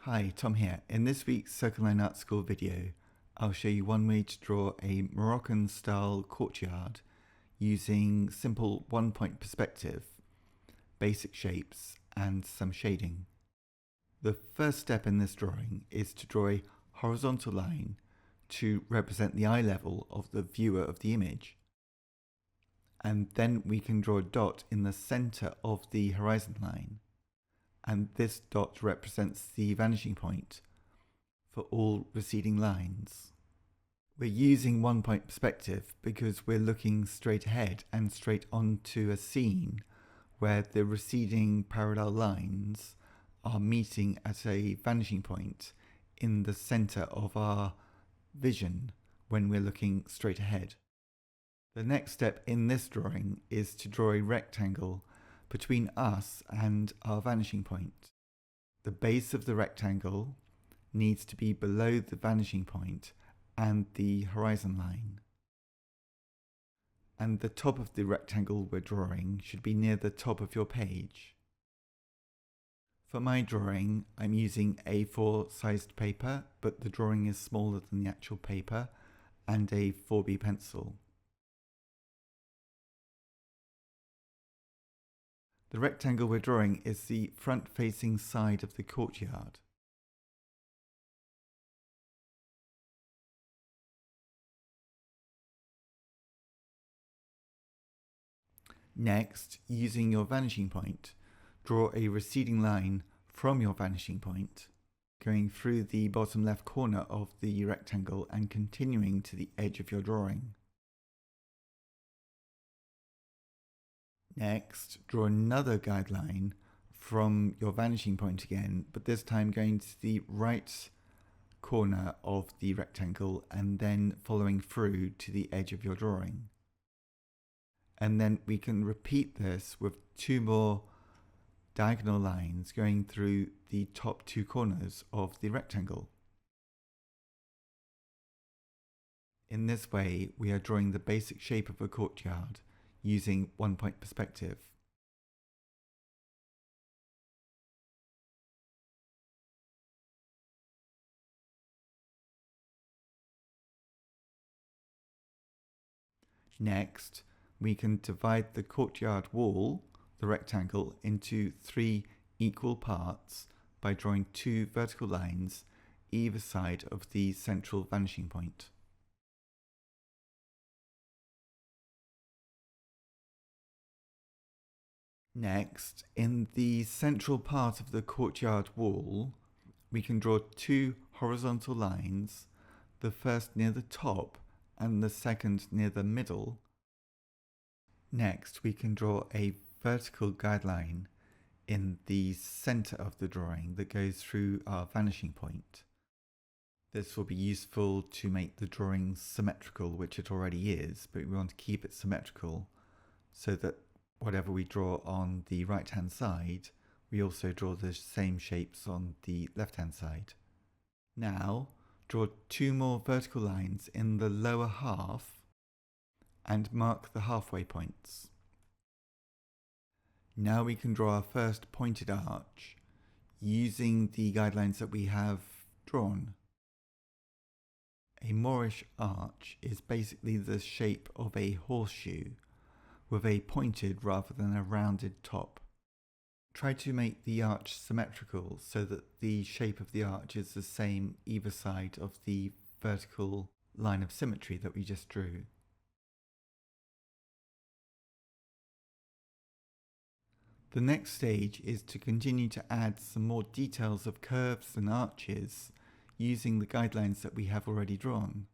Hi, Tom here. In this week's Circle Line Art School video, I'll show you one way to draw a Moroccan-style courtyard using simple one-point perspective, basic shapes, and some shading. The first step in this drawing is to draw a horizontal line to represent the eye level of the viewer of the image. And then we can draw a dot in the center of the horizon line. And this dot represents the vanishing point for all receding lines. We're using one-point perspective because we're looking straight ahead and straight onto a scene where the receding parallel lines are meeting at a vanishing point in the center of our vision when we're looking straight ahead. The next step in this drawing is to draw a rectangle between us and our vanishing point. The base of the rectangle needs to be below the vanishing point and the horizon line. And the top of the rectangle we're drawing should be near the top of your page. For my drawing, I'm using A4 sized paper, but the drawing is smaller than the actual paper, and a 4B pencil. The rectangle we're drawing is the front-facing side of the courtyard. Next, using your vanishing point, draw a receding line from your vanishing point, going through the bottom left corner of the rectangle and continuing to the edge of your drawing. Next, draw another guideline from your vanishing point again, but this time going to the right corner of the rectangle and then following through to the edge of your drawing. And then we can repeat this with two more diagonal lines going through the top two corners of the rectangle. In this way, we are drawing the basic shape of a courtyard using one-point perspective. Next, we can divide the courtyard wall, the rectangle, into 3 equal parts by drawing 2 vertical lines either side of the central vanishing point. Next, in the central part of the courtyard wall, we can draw 2 horizontal lines, the first near the top and the second near the middle. Next, we can draw a vertical guideline in the center of the drawing that goes through our vanishing point. This will be useful to make the drawing symmetrical, which it already is, but we want to keep it symmetrical so that whatever we draw on the right-hand side, we also draw the same shapes on the left-hand side. Now, draw 2 more vertical lines in the lower half and mark the halfway points. Now we can draw our first pointed arch using the guidelines that we have drawn. A Moorish arch is basically the shape of a horseshoe with a pointed rather than a rounded top. Try to make the arch symmetrical so that the shape of the arch is the same either side of the vertical line of symmetry that we just drew. The next stage is to continue to add some more details of curves and arches using the guidelines that we have already drawn.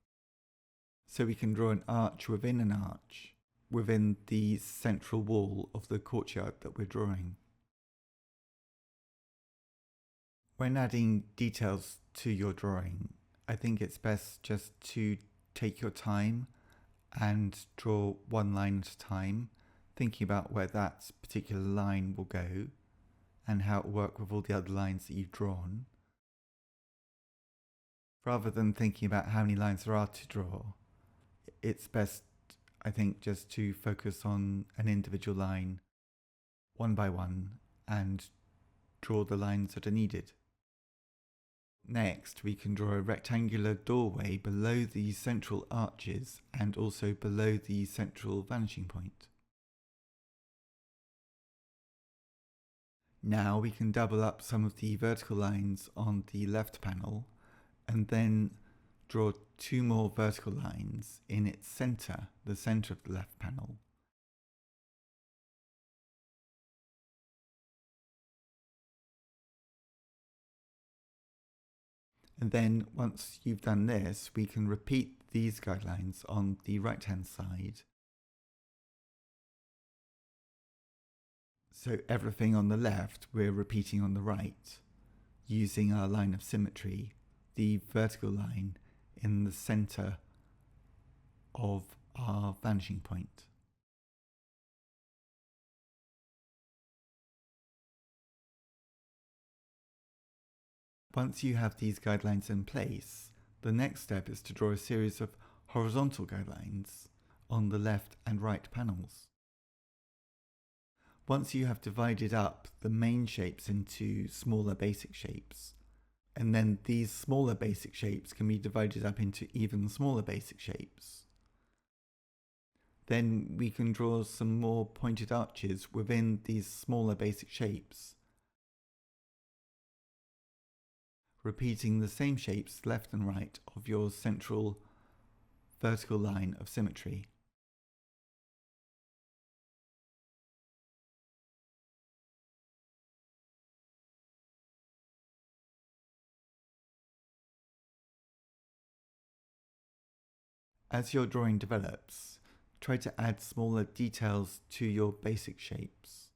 So we can draw an arch within an arch within the central wall of the courtyard that we're drawing. When adding details to your drawing, I think it's best just to take your time and draw one line at a time, thinking about where that particular line will go and how it will work with all the other lines that you've drawn, rather than thinking about how many lines there are to draw. It's best, I think, just to focus on an individual line one by one and draw the lines that are needed. Next, we can draw a rectangular doorway below the central arches and also below the central vanishing point. Now we can double up some of the vertical lines on the left panel and then draw two more vertical lines in its center, the center of the left panel. And then once you've done this, we can repeat these guidelines on the right hand side. So everything on the left we're repeating on the right, using our line of symmetry, the vertical line in the center of our vanishing point. Once you have these guidelines in place, the next step is to draw a series of horizontal guidelines on the left and right panels. Once you have divided up the main shapes into smaller basic shapes, and then these smaller basic shapes can be divided up into even smaller basic shapes, then we can draw some more pointed arches within these smaller basic shapes, repeating the same shapes left and right of your central vertical line of symmetry. As your drawing develops, try to add smaller details to your basic shapes.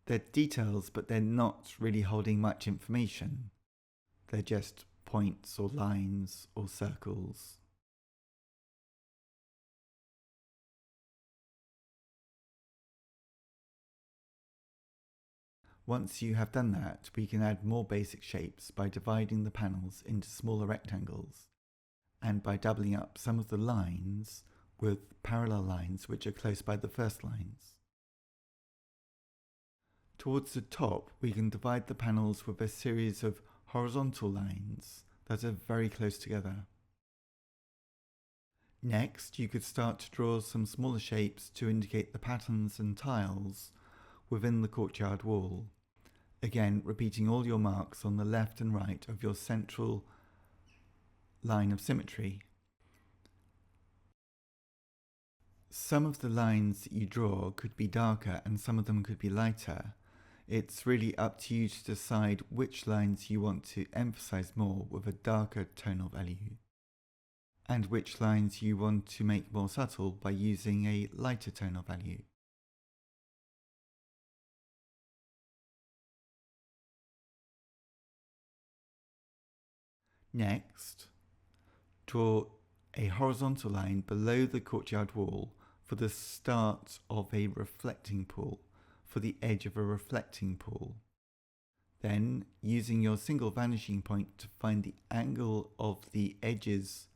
They're details, but they're not really holding much information. They're just points or lines or circles. Once you have done that, we can add more basic shapes by dividing the panels into smaller rectangles and by doubling up some of the lines with parallel lines which are close by the first lines. Towards the top, we can divide the panels with a series of horizontal lines that are very close together. Next, you could start to draw some smaller shapes to indicate the patterns and tiles within the courtyard wall. Again, repeating all your marks on the left and right of your central line of symmetry. Some of the lines that you draw could be darker and some of them could be lighter. It's really up to you to decide which lines you want to emphasize more with a darker tonal value, and which lines you want to make more subtle by using a lighter tonal value. Next, draw a horizontal line below the courtyard wall for the start of a reflecting pool, for the edge of a reflecting pool. Then, using your single vanishing point to find the angle of the edges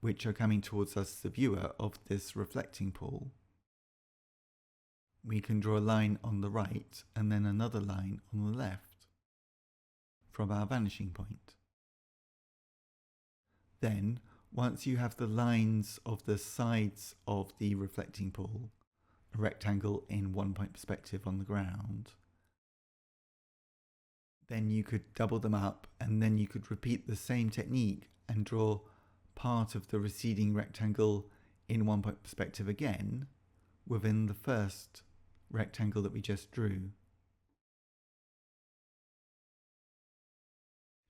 which are coming towards us, the viewer, of this reflecting pool, we can draw a line on the right and then another line on the left from our vanishing point. Then, once you have the lines of the sides of the reflecting pool, a rectangle in 1 point perspective on the ground, then you could double them up and then you could repeat the same technique and draw part of the receding rectangle in 1 point perspective again within the first rectangle that we just drew.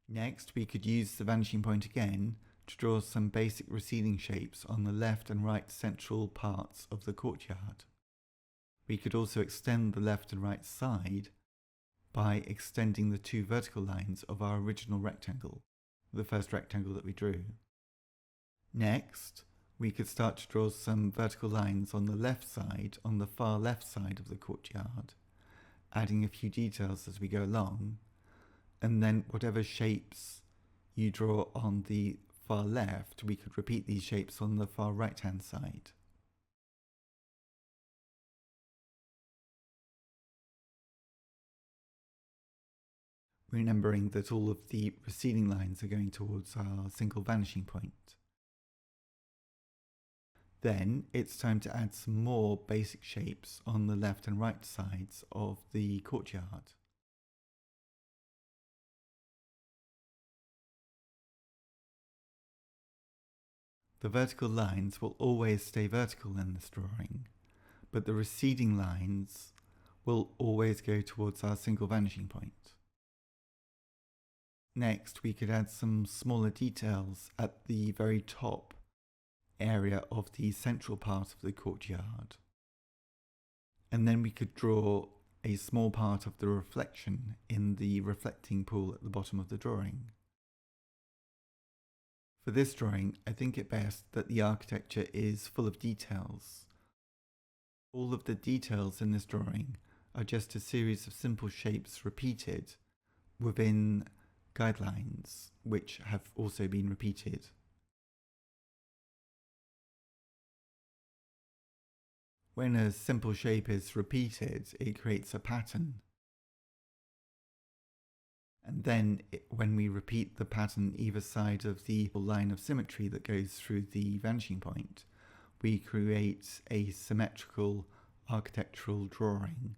Next, we could use the vanishing point again to draw some basic receding shapes on the left and right central parts of the courtyard. We could also extend the left and right side by extending the two vertical lines of our original rectangle, the first rectangle that we drew. Next, we could start to draw some vertical lines on the left side, on the far left side of the courtyard, adding a few details as we go along, and then whatever shapes you draw on the far left, we could repeat these shapes on the far right hand side. remembering that all of the receding lines are going towards our single vanishing point. Then it's time to add some more basic shapes on the left and right sides of the courtyard. The vertical lines will always stay vertical in this drawing, but the receding lines will always go towards our single vanishing point. Next, we could add some smaller details at the very top area of the central part of the courtyard. And then we could draw a small part of the reflection in the reflecting pool at the bottom of the drawing. For this drawing, I think it best that the architecture is full of details. All of the details in this drawing are just a series of simple shapes repeated within guidelines, which have also been repeated. When a simple shape is repeated, it creates a pattern. And then when we repeat the pattern either side of the line of symmetry that goes through the vanishing point, we create a symmetrical architectural drawing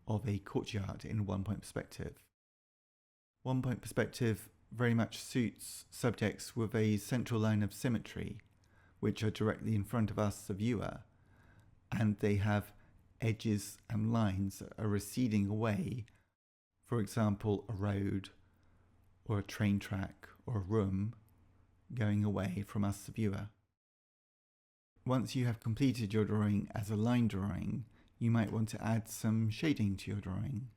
of a courtyard in one-point perspective. One-point perspective very much suits subjects with a central line of symmetry, which are directly in front of us, the viewer, and they have edges and lines that are receding away. For example, a road or a train track or a room going away from us, the viewer. Once you have completed your drawing as a line drawing, you might want to add some shading to your drawing.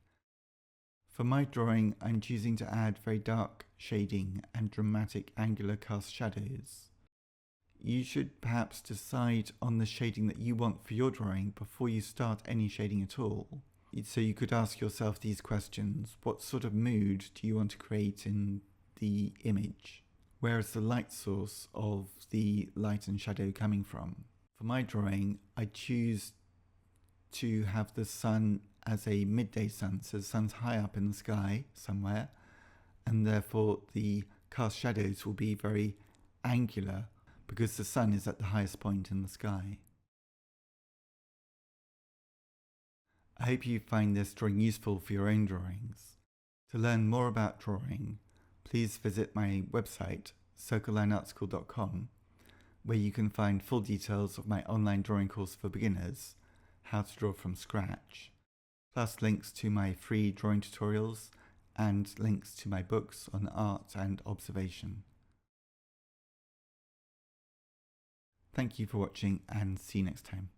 For my drawing, I'm choosing to add very dark shading and dramatic angular cast shadows. You should perhaps decide on the shading that you want for your drawing before you start any shading at all. So you could ask yourself these questions. What sort of mood do you want to create in the image? Where is the light source of the light and shadow coming from? For my drawing, I choose to have the sun as a midday sun, so the sun's high up in the sky somewhere, and therefore the cast shadows will be very angular because the sun is at the highest point in the sky. I hope you find this drawing useful for your own drawings. To learn more about drawing, please visit my website, circlelineartschool.com, where you can find full details of my online drawing course for beginners, How to Draw from Scratch, plus links to my free drawing tutorials and links to my books on art and observation. Thank you for watching and see you next time.